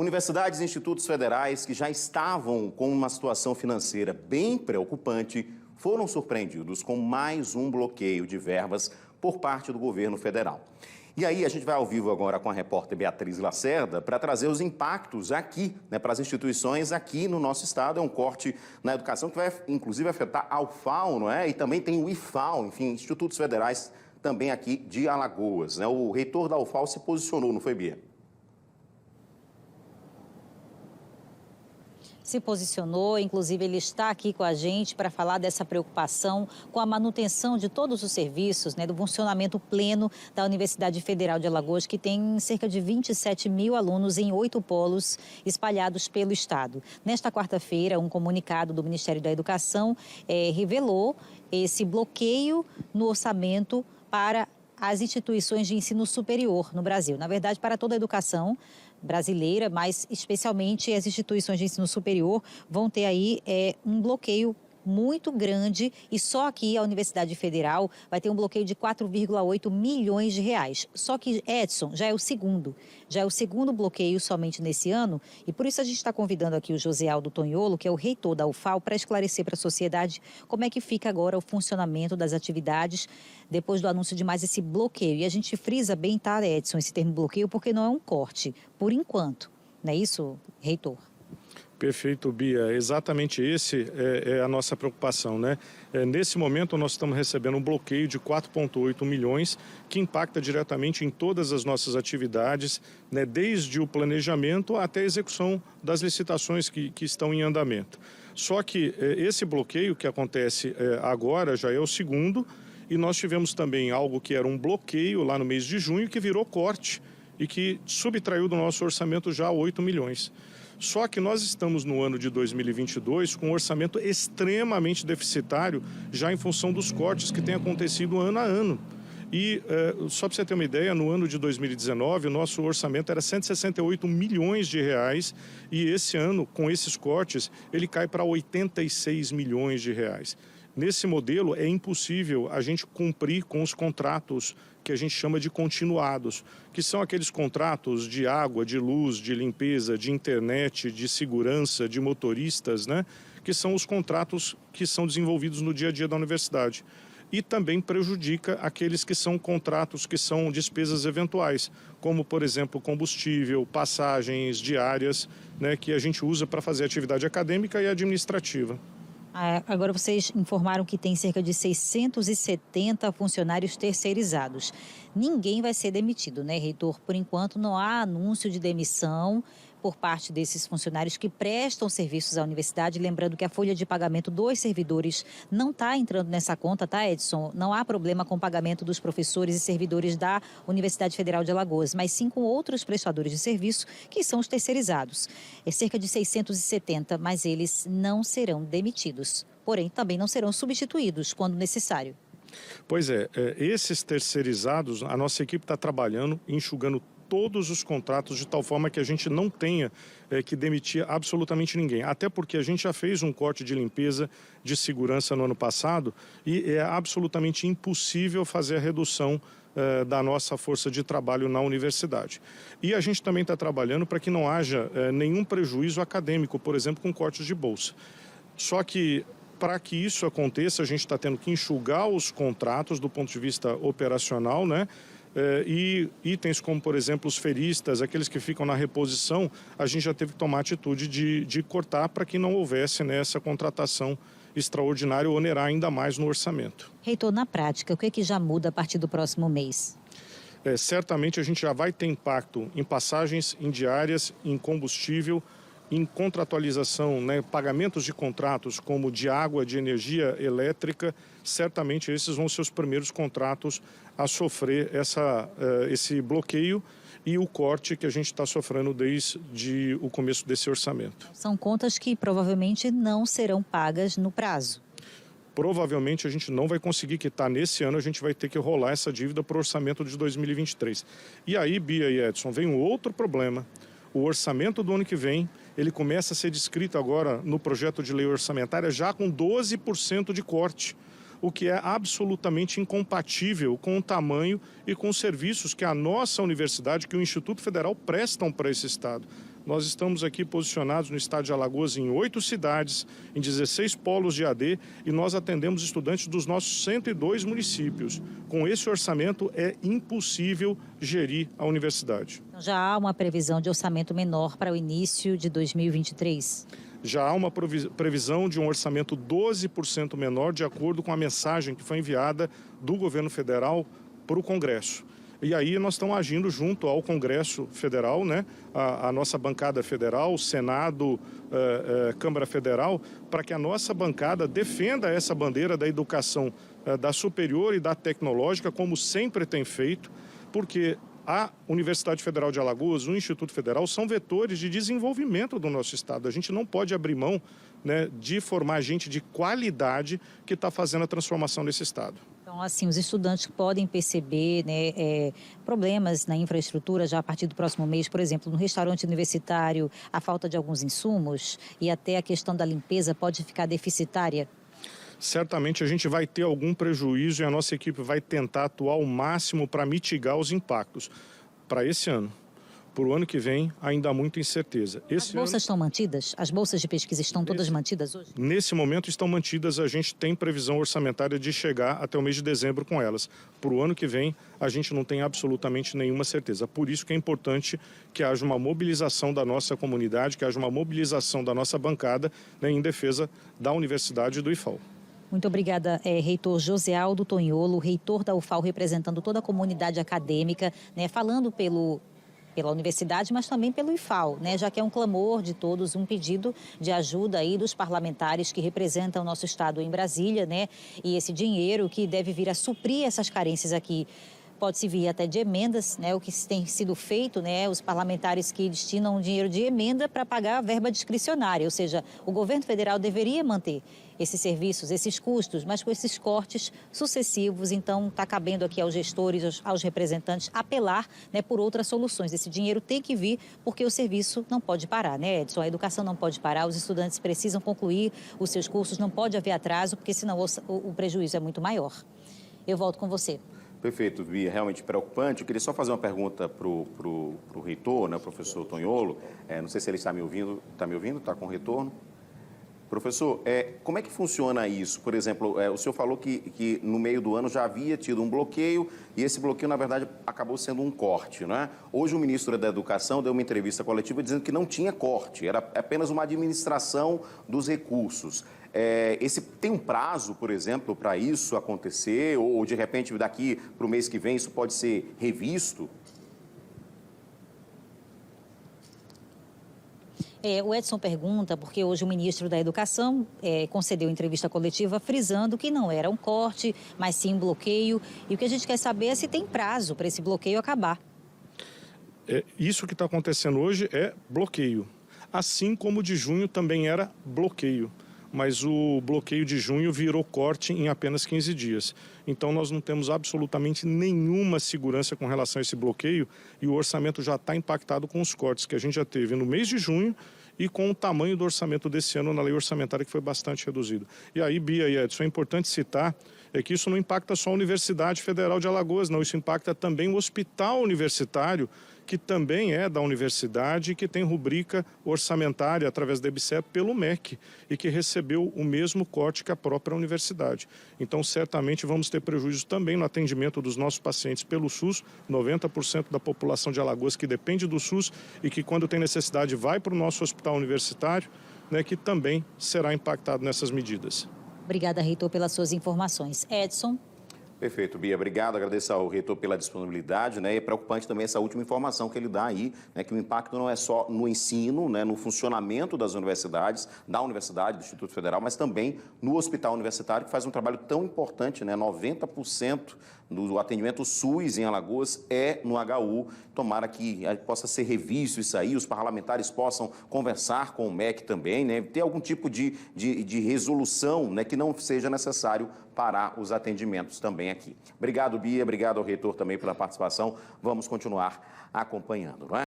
Universidades e institutos federais que já estavam com uma situação financeira bem preocupante foram surpreendidos com mais um bloqueio de verbas por parte do governo federal. E aí a gente vai ao vivo agora com a repórter Beatriz Lacerda para trazer os impactos aqui, para as instituições aqui no nosso estado. É um corte na educação que vai inclusive afetar a UFAL, não é? E também tem o IFAL, enfim, institutos federais também aqui de Alagoas, né? O reitor da UFAL se posicionou, não foi, Bia? Se posicionou, inclusive ele está aqui com a gente para falar dessa preocupação com a manutenção de todos os serviços, do funcionamento pleno da Universidade Federal de Alagoas, que tem cerca de 27 mil alunos em 8 polos espalhados pelo estado. Nesta quarta-feira, um comunicado do Ministério da Educação revelou esse bloqueio no orçamento para as instituições de ensino superior no Brasil. Na verdade, para toda a educação brasileira, mas especialmente as instituições de ensino superior vão ter aí um bloqueio muito grande, e só aqui a Universidade Federal vai ter um bloqueio de 4,8 milhões de reais. Só que, Edson, já é o segundo bloqueio somente nesse ano, e por isso a gente está convidando aqui o José Aldo Tonholo, que é o reitor da UFAL, para esclarecer para a sociedade como é que fica agora o funcionamento das atividades depois do anúncio de mais esse bloqueio. E a gente frisa bem, tá, Edson, esse termo bloqueio, porque não é um corte, por enquanto. Não é isso, reitor? Perfeito, Bia. Exatamente esse é a nossa preocupação, né? Nesse momento, nós estamos recebendo um bloqueio de 4,8 milhões que impacta diretamente em todas as nossas atividades, né? Desde o planejamento até a execução das licitações que estão em andamento. Só que esse bloqueio que acontece agora já é o segundo, e nós tivemos também algo que era um bloqueio lá no mês de junho que virou corte e que subtraiu do nosso orçamento já 8 milhões. Só que nós estamos no ano de 2022 com um orçamento extremamente deficitário, já em função dos cortes que têm acontecido ano a ano. E, só para você ter uma ideia, no ano de 2019, o nosso orçamento era 168 milhões de reais, e esse ano, com esses cortes, ele cai para 86 milhões de reais. Nesse modelo, é impossível a gente cumprir com os contratos que a gente chama de continuados, que são aqueles contratos de água, de luz, de limpeza, de internet, de segurança, de motoristas, né? Que são os contratos que são desenvolvidos no dia a dia da universidade. E também prejudica aqueles que são contratos que são despesas eventuais, como, por exemplo, combustível, passagens diárias, né? Que a gente usa para fazer atividade acadêmica e administrativa. Agora vocês informaram que tem cerca de 670 funcionários terceirizados. Ninguém vai ser demitido, né, reitor? Por enquanto não há anúncio de demissão por parte desses funcionários que prestam serviços à universidade. Lembrando que a folha de pagamento dos servidores não está entrando nessa conta, tá, Edson? Não há problema com o pagamento dos professores e servidores da Universidade Federal de Alagoas, mas sim com outros prestadores de serviço, que são os terceirizados. É cerca de 670, mas eles não serão demitidos. Porém, também não serão substituídos quando necessário. Pois esses terceirizados, a nossa equipe está trabalhando, enxugando todos os contratos de tal forma que a gente não tenha que demitir absolutamente ninguém. Até porque a gente já fez um corte de limpeza, de segurança no ano passado, e é absolutamente impossível fazer a redução da nossa força de trabalho na universidade. E a gente também está trabalhando para que não haja nenhum prejuízo acadêmico, por exemplo, com cortes de bolsa. Só que, para que isso aconteça, a gente está tendo que enxugar os contratos do ponto de vista operacional, né? E itens como, por exemplo, os feristas, aqueles que ficam na reposição, a gente já teve que tomar atitude de cortar para que não houvesse essa contratação extraordinária ou onerar ainda mais no orçamento. Reitor, na prática, o que é que já muda a partir do próximo mês? Certamente a gente já vai ter impacto em passagens, em diárias, em combustível, em contratualização, né, pagamentos de contratos como de água, de energia elétrica. Certamente esses vão ser os primeiros contratos a sofrer esse bloqueio e o corte que a gente está sofrendo desde o começo desse orçamento. São contas que provavelmente não serão pagas no prazo. Provavelmente a gente não vai conseguir quitar nesse ano, a gente vai ter que rolar essa dívida para o orçamento de 2023. E aí, Bia e Edson, vem um outro problema. O orçamento do ano que vem, ele começa a ser descrito agora no projeto de lei orçamentária já com 12% de corte, o que é absolutamente incompatível com o tamanho e com os serviços que a nossa universidade, que o Instituto Federal prestam para esse estado. Nós estamos aqui posicionados no estado de Alagoas em 8 cidades, em 16 polos de AD, e nós atendemos estudantes dos nossos 102 municípios. Com esse orçamento é impossível gerir a universidade. Já há uma previsão de orçamento menor para o início de 2023? Já há uma previsão de um orçamento 12% menor, de acordo com a mensagem que foi enviada do governo federal para o Congresso. E aí nós estamos agindo junto ao Congresso Federal, né? A nossa bancada federal, Senado, Câmara Federal, para que a nossa bancada defenda essa bandeira da educação da superior e da tecnológica, como sempre tem feito, porque a Universidade Federal de Alagoas, o Instituto Federal, são vetores de desenvolvimento do nosso estado. A gente não pode abrir mão, né, de formar gente de qualidade que está fazendo a transformação desse estado. Então, assim, os estudantes podem perceber, né, problemas na infraestrutura já a partir do próximo mês, por exemplo, no restaurante universitário, a falta de alguns insumos e até a questão da limpeza pode ficar deficitária? Certamente a gente vai ter algum prejuízo e a nossa equipe vai tentar atuar ao máximo para mitigar os impactos. Para esse ano. Para o ano que vem, ainda há muita incerteza. As bolsas estão mantidas? As bolsas de pesquisa estão todas mantidas hoje? Nesse momento estão mantidas, a gente tem previsão orçamentária de chegar até o mês de dezembro com elas. Para o ano que vem, a gente não tem absolutamente nenhuma certeza. Por isso que é importante que haja uma mobilização da nossa comunidade, que haja uma mobilização da nossa bancada, né, em defesa da universidade e do IFAL. Muito obrigada, reitor José Aldo Tonholo, reitor da UFAL, representando toda a comunidade acadêmica, né, falando pela universidade, mas também pelo IFAL, né, já que é um clamor de todos, um pedido de ajuda aí dos parlamentares que representam o nosso estado em Brasília, né, e esse dinheiro que deve vir a suprir essas carências aqui. Pode-se vir até de emendas, né, o que tem sido feito, né, os parlamentares que destinam dinheiro de emenda para pagar a verba discricionária, ou seja, o governo federal deveria manter esses serviços, esses custos, mas com esses cortes sucessivos, então está cabendo aqui aos gestores, aos representantes, apelar, né, por outras soluções. Esse dinheiro tem que vir porque o serviço não pode parar, né, Edson? A educação não pode parar, os estudantes precisam concluir os seus cursos, não pode haver atraso, porque senão o prejuízo é muito maior. Eu volto com você. Perfeito, Bia, realmente preocupante. Eu queria só fazer uma pergunta para o reitor, né, o professor Tonholo. Não sei se ele está me ouvindo. Está me ouvindo? Está com retorno? Professor, como é que funciona isso? Por exemplo, o senhor falou que no meio do ano já havia tido um bloqueio e esse bloqueio, na verdade, acabou sendo um corte, não é? Hoje o ministro da Educação deu uma entrevista coletiva dizendo que não tinha corte, era apenas uma administração dos recursos. Tem um prazo, por exemplo, para isso acontecer? Ou, de repente, daqui para o mês que vem, isso pode ser revisto? O Edson pergunta, porque hoje o ministro da Educação concedeu entrevista coletiva frisando que não era um corte, mas sim um bloqueio. E o que a gente quer saber é se tem prazo para esse bloqueio acabar. Isso que está acontecendo hoje é bloqueio. Assim como o de junho também era bloqueio. Mas o bloqueio de junho virou corte em apenas 15 dias. Então, nós não temos absolutamente nenhuma segurança com relação a esse bloqueio e o orçamento já está impactado com os cortes que a gente já teve no mês de junho e com o tamanho do orçamento desse ano na lei orçamentária, que foi bastante reduzido. E aí, Bia e Edson, é importante citar que isso não impacta só a Universidade Federal de Alagoas, não. Isso impacta também o hospital universitário, que também é da universidade e que tem rubrica orçamentária através da EBSEP pelo MEC e que recebeu o mesmo corte que a própria universidade. Então, certamente vamos ter prejuízo também no atendimento dos nossos pacientes pelo SUS, 90% da população de Alagoas que depende do SUS e que quando tem necessidade vai para o nosso hospital universitário, né, que também será impactado nessas medidas. Obrigada, reitor, pelas suas informações. Edson. Perfeito, Bia. Obrigado. Agradeço ao reitor pela disponibilidade, né? E é preocupante também essa última informação que ele dá aí, né? Que o impacto não é só no ensino, né? No funcionamento das universidades, da universidade, do Instituto Federal, mas também no hospital universitário, que faz um trabalho tão importante, né? 90% do atendimento SUS em Alagoas é no HU. Tomara que possa ser revisto isso aí, os parlamentares possam conversar com o MEC também, né? Ter algum tipo de resolução, né? Que não seja necessário parar os atendimentos também aqui. Obrigado, Bia. Obrigado ao reitor também pela participação. Vamos continuar acompanhando, não é?